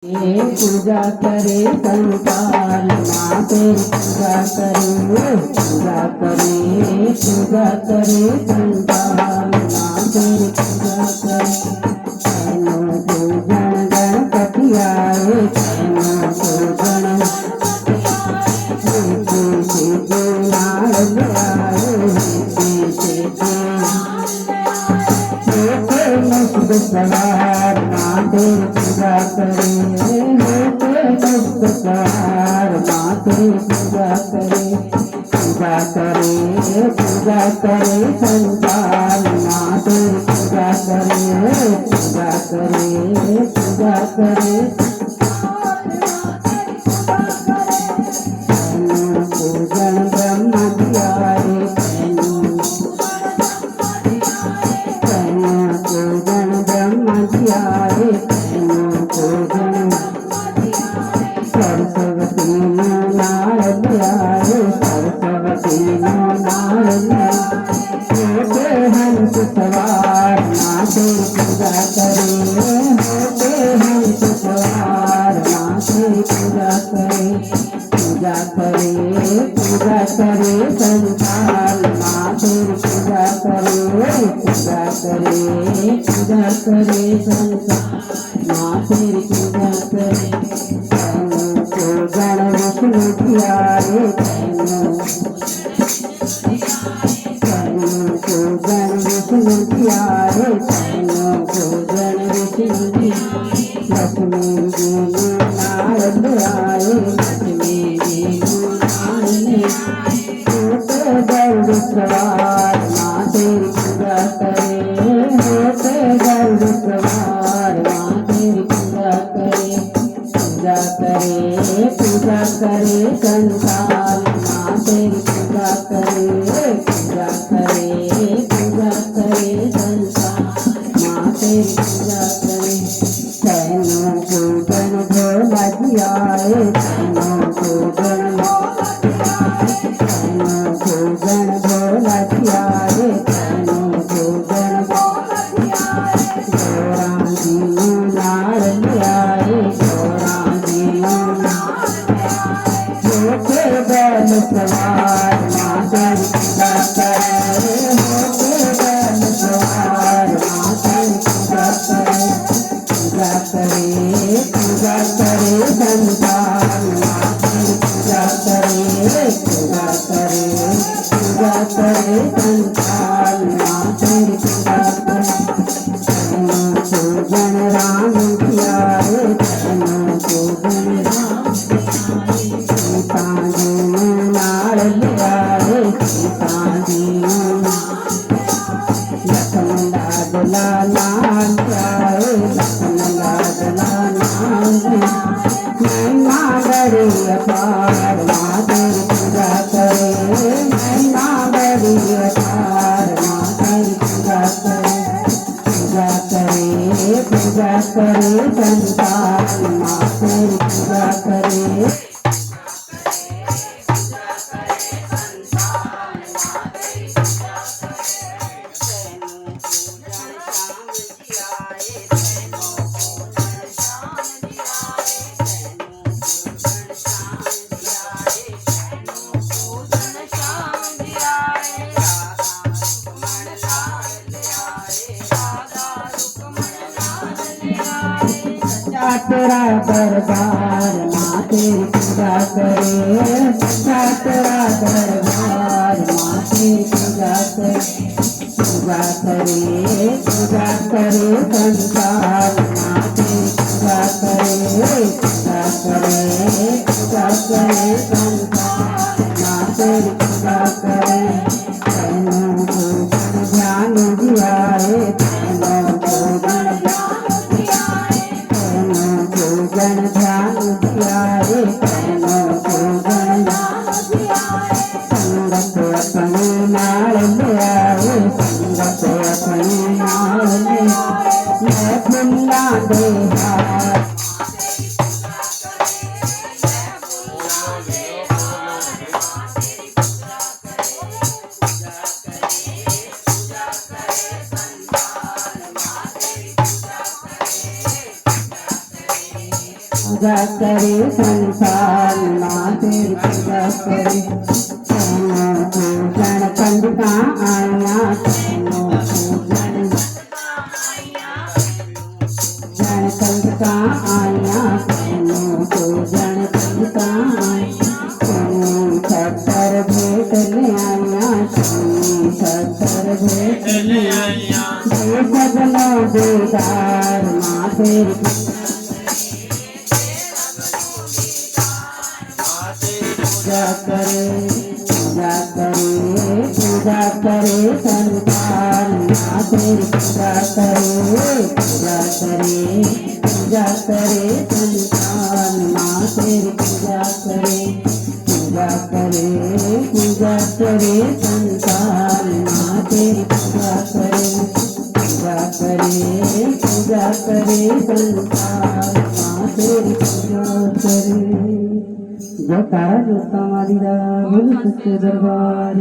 पूजा करे संसार माँ तेरी पूजा करे पूजा करे संसार माँ तेरी पूजा करे पूजन गणपति आए पूजन सवार माँ तेरी पूजा करे सवार माँ तेरी पूजा करे संसार माँ तेरी पूजा करे पूजन ब्रह्मा दिया सरस्वती नारद आए हंस सवार माँ तेरी पूजा करे हंस सवार माँ तेरी पूजा करे संसार माँ तेरी पूजा करे संसार माँ तेरी पूजा करे गण विष्णु ध्यारे गण विष्णु ध्यारे गण विष्णु लक्ष्मी जी नारद आए लक्ष्मी जी गरुड़ सवार माँ तेरी पूजा करे गरुड़ सवार माँ तेरी पूजा करे संसार माँ तेरी पूजा करे संसार माँ तेरी पूजा करे सैनों को गण भोला जी आए सैनों को गण भोला जी आए गौरा जी नारद आए बैल सवार माँ तेरी पूजा करे बैल सवार माँ तेरी पूजा करे संसार माँ तेरी पूजा करे संसार माँ तेरी पूजा पूजन राम प्यारे पूजन राम सीता जी नारद आए सीता जी लखन लाडला लाल आए लखन लाडला लाल महिमा बड़ी अपार माँ तेरी पूजा करे महिमा बड़ी अपार माँ तेरी पूजा करे संसार माँ तेरी पूजा करे तेरा दरबार माँ तेरी पूजा करे तेरा दरबार माँ तेरी पूजा करे संसार माँ तेरी पूजा करे संसार माँ तेरी पूजा करे ध्यान दियाए गण ध्यान दियारे संगत अपने नाल आए संगत अपने नाल मैं फुल्ला दे हाथ पूजा करे संसार माँ तेरी पूजा करे पूजन कंजका आया पूजन कंजका आया पूजन कंजका छतर भेट ले आया छतर भेट ले आया सगनो बेदार माँ तेरी पूजा करे पूजा करे पूजा करे संसार माँ तेरी पूजा करे पूजा करे पूजा करे संसार माँ तेरी पूजा करे पूजा करे पूजा करे संसार माँ तेरी पूजा करे पूजा करे पूजा करे संसार माँ तेरी पूजा करे जयकारा जोता मारी बोल सच्चे दरबार।